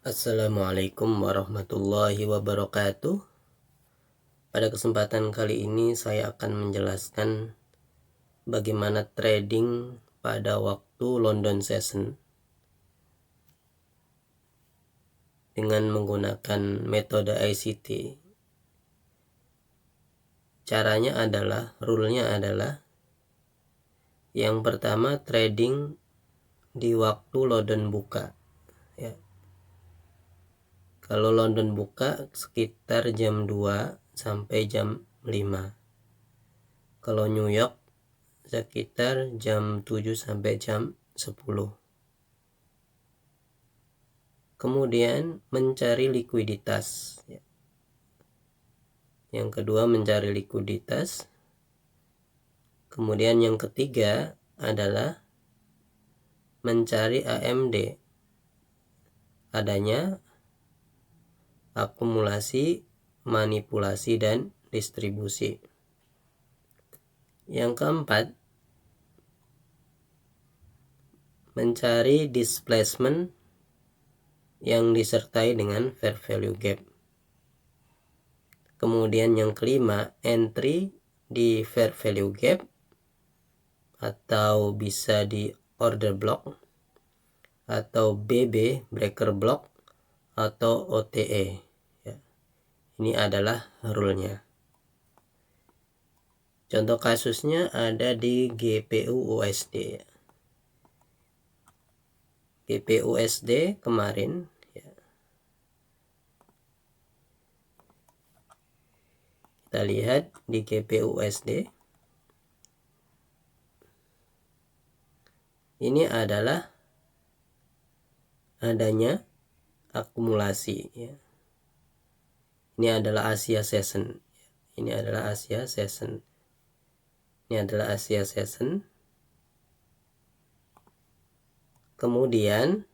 Assalamualaikum warahmatullahi wabarakatuh. Pada kesempatan kali ini saya akan menjelaskan bagaimana trading pada waktu London Session dengan menggunakan metode ICT. Caranya adalah, rule-nya adalah, yang pertama trading di waktu London buka, ya. Kalau London buka sekitar jam 2 sampai jam 5. Kalau New York sekitar jam 7 sampai jam 10. Kemudian mencari likuiditas. Yang kedua mencari likuiditas. Kemudian yang ketiga adalah mencari AMD. Adanya akumulasi, manipulasi, dan distribusi. Yang keempat, mencari displacement yang disertai dengan fair value gap. Kemudian yang kelima, entry di fair value gap atau bisa di order block atau BB breaker block atau OTE, ya. Ini adalah rule-nya. Contoh kasusnya ada di GPU USD. GPU USD kemarin, ya. Kita lihat di GPU USD. Ini adalah adanya akumulasi, ya. Ini adalah Asia Session. Ini adalah Asia Session. Ini adalah Asia Session. Kemudian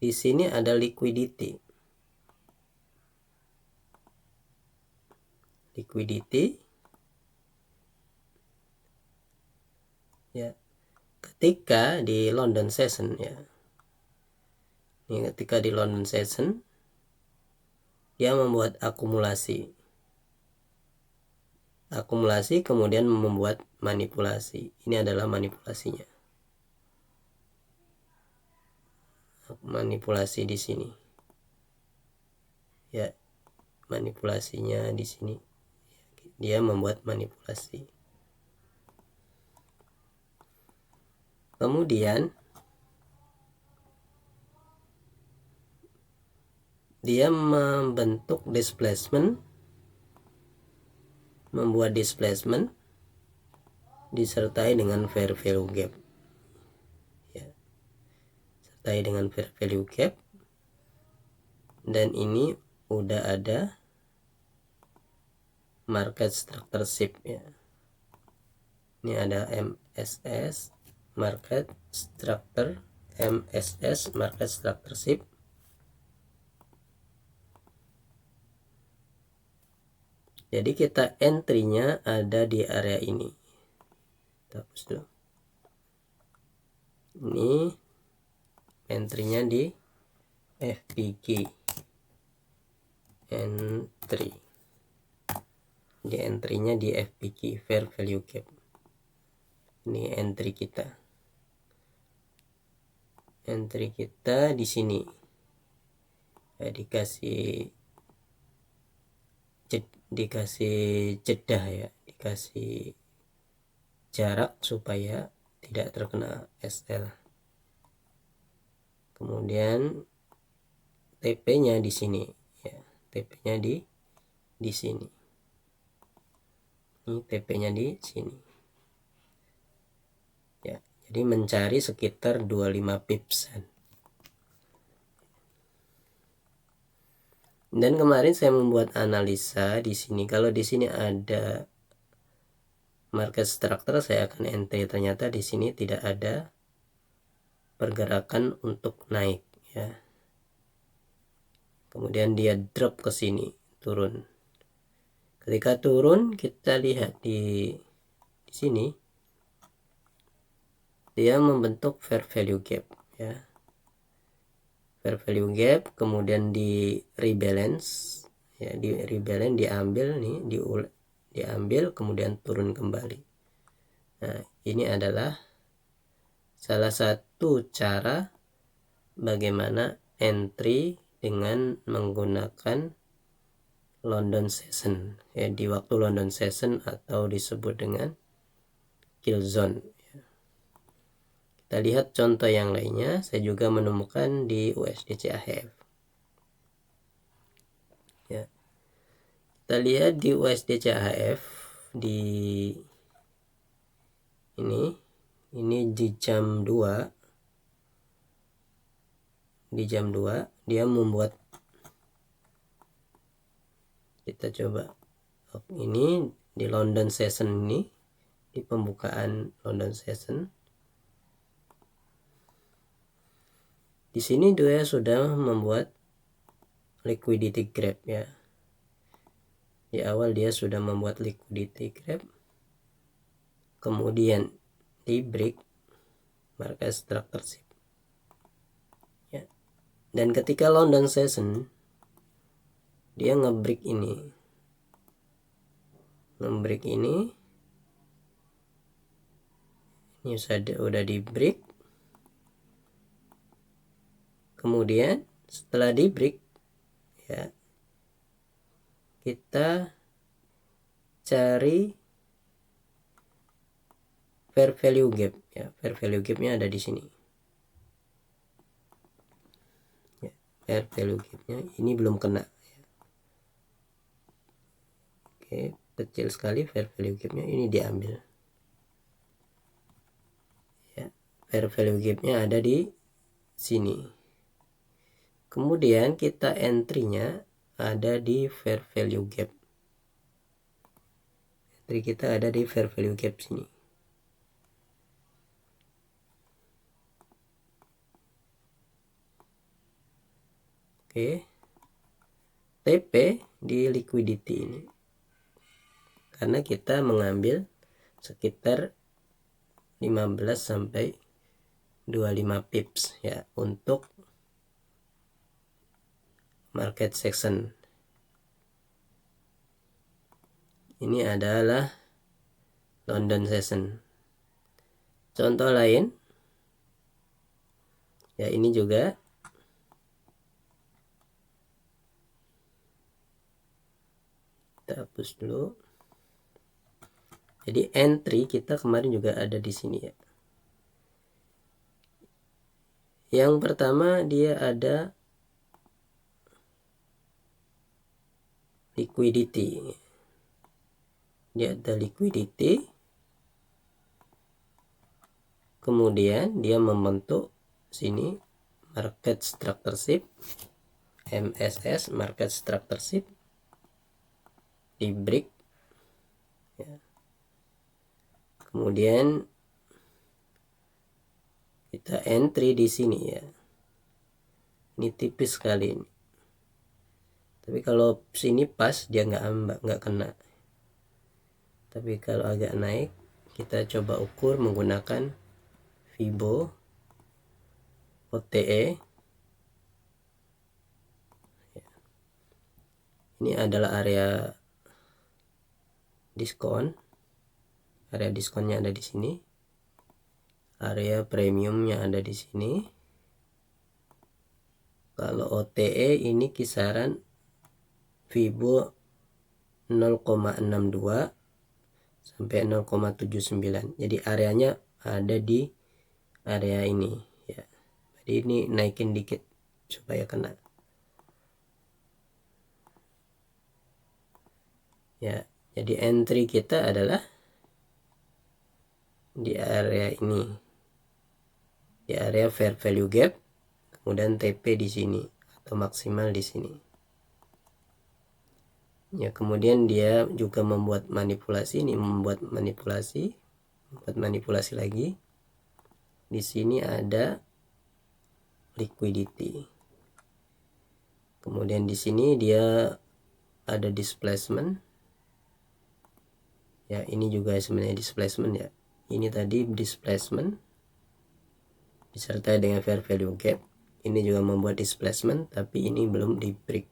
di sini ada liquidity. Ya. Ketika di London Session, ya. Ini ketika di London Session dia membuat akumulasi. Kemudian membuat manipulasi. Ini adalah manipulasinya. Manipulasi di sini. Ya, manipulasinya di sini. Dia membuat manipulasi. Kemudian dia membentuk displacement, membuat displacement disertai dengan fair value gap, ya. Sertai dengan fair value gap. Dan ini udah ada market structure shift, ya. Ini ada MSS market structure, MSS market structure shift. Jadi kita entry-nya ada di area ini. Kita hapus dulu. Ini entry-nya di FPG. Entry-nya di FPG, fair value gap. Ini entry kita. Entry kita di sini. Ya, dikasih jeda, ya, dikasih jarak supaya tidak terkena SL. Kemudian TP-nya di sini, ya. TP-nya di sini. Ini TP-nya di sini. Ya, jadi mencari sekitar 25 pipsan. Dan kemarin saya membuat analisa di sini. Kalau di sini ada market structure, saya akan enter. Ternyata di sini tidak ada pergerakan untuk naik, ya. Kemudian dia drop ke sini, turun. Ketika turun, kita lihat di sini dia membentuk fair value gap ya. Fair value gap, kemudian di rebalance ya, di rebalance diambil nih, diambil kemudian turun kembali. Nah, ini adalah salah satu cara bagaimana entry dengan menggunakan London Session ya, di waktu London Session atau disebut dengan kill zone. Kita lihat contoh yang lainnya, saya juga menemukan di USD CHF ya. Kita lihat di USD CHF di ini di jam 2 dia membuat, kita coba ini di London Session, ini di pembukaan London Session. Di sini dia sudah membuat liquidity grab ya. Di awal dia sudah membuat liquidity grab, kemudian di break market structure ya. Dan ketika London Session dia ngebreak ini, udah di break. Kemudian setelah di break ya, kita cari fair value gap ya. Fair value gapnya ada di sini ya. Fair value gapnya ini belum kena ya. Oke, kecil sekali fair value gapnya, ini diambil ya. Fair value gapnya ada di sini. Kemudian kita entry-nya ada di fair value gap. Entry kita ada di fair value gap sini. Oke. TP di liquidity ini. Karena kita mengambil sekitar 15 sampai 25 pips ya untuk market section. Ini adalah London Session. Contoh lain ya, ini juga kita hapus dulu. Jadi entry kita kemarin juga ada di sini ya. Yang pertama dia ada liquidity. Dia ada liquidity. Kemudian dia membentuk sini market structure, MSS market structure, di break ya. Kemudian kita entry di sini ya. Ini tipis sekali ini. Tapi kalau sini pas dia nggak kena. Tapi kalau agak naik, kita coba ukur menggunakan Fibo OTE. Ini adalah area diskon. Area diskonnya ada di sini. Area premiumnya ada di sini. Kalau OTE ini kisaran Fibo 0,62 sampai 0,79. Jadi areanya ada di area ini ya. Jadi ini naikin dikit supaya kena ya. Jadi entry kita adalah di area ini, di area fair value gap, kemudian TP di sini atau maksimal di sini ya. Kemudian dia juga membuat manipulasi, ini membuat manipulasi lagi. Di sini ada liquidity. Kemudian di sini dia ada displacement ya. Ini juga sebenarnya displacement ya. Ini tadi displacement. disertai dengan fair value gap. Ini juga membuat displacement, tapi ini belum di break.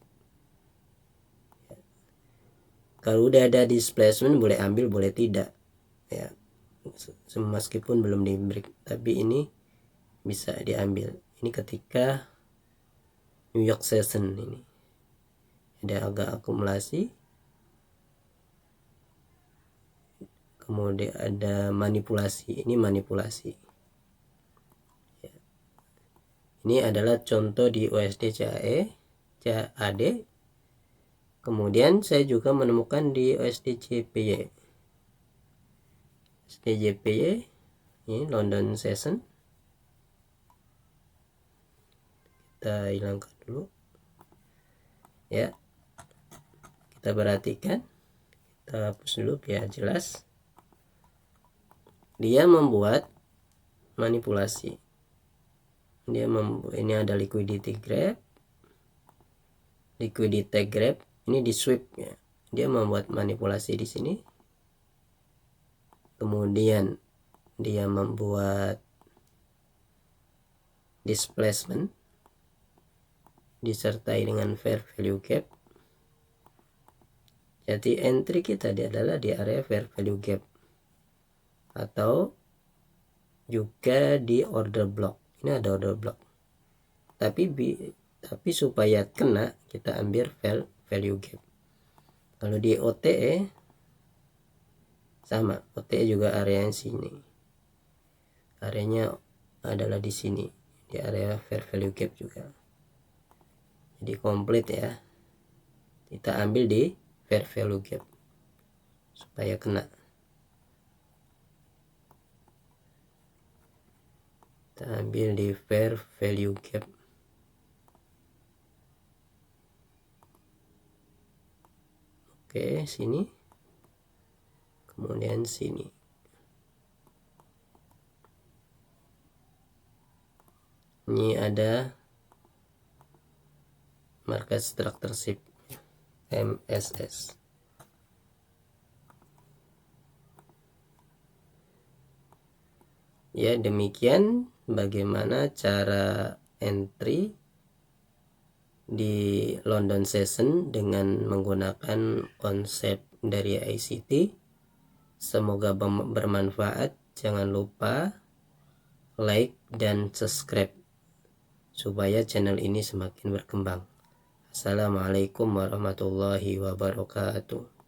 Kalau udah ada displacement boleh ambil, boleh tidak ya, meskipun belum di break, tapi ini bisa diambil. Ini ketika New York Session, ini ada agak akumulasi, kemudian ada manipulasi. Ini manipulasi ya. Ini adalah contoh di USD CAD. Kemudian saya juga menemukan di USD JPY. USD JPY ini London Session. Kita hilangkan dulu ya, kita perhatikan, kita hapus dulu biar jelas. Dia membuat manipulasi, ini ada liquidity grab, ini di sweep ya. Dia membuat manipulasi di sini, kemudian dia membuat displacement disertai dengan fair value gap. Jadi entry kita adalah di area fair value gap atau juga di order block. Ini ada order block, tapi supaya kena kita ambil fair value gap. Kalau di OTE sama, OTE juga area yang sini, areanya adalah di sini, di area fair value gap juga. Jadi komplit ya, kita ambil di fair value gap supaya kena. Kita ambil di fair value gap. Oke, sini, kemudian sini. Ini ada market structureship MSS. Ya, demikian bagaimana cara entry di London Session dengan menggunakan konsep dari ICT. Semoga bermanfaat. Jangan lupa like dan subscribe supaya channel ini semakin berkembang. Assalamualaikum warahmatullahi wabarakatuh.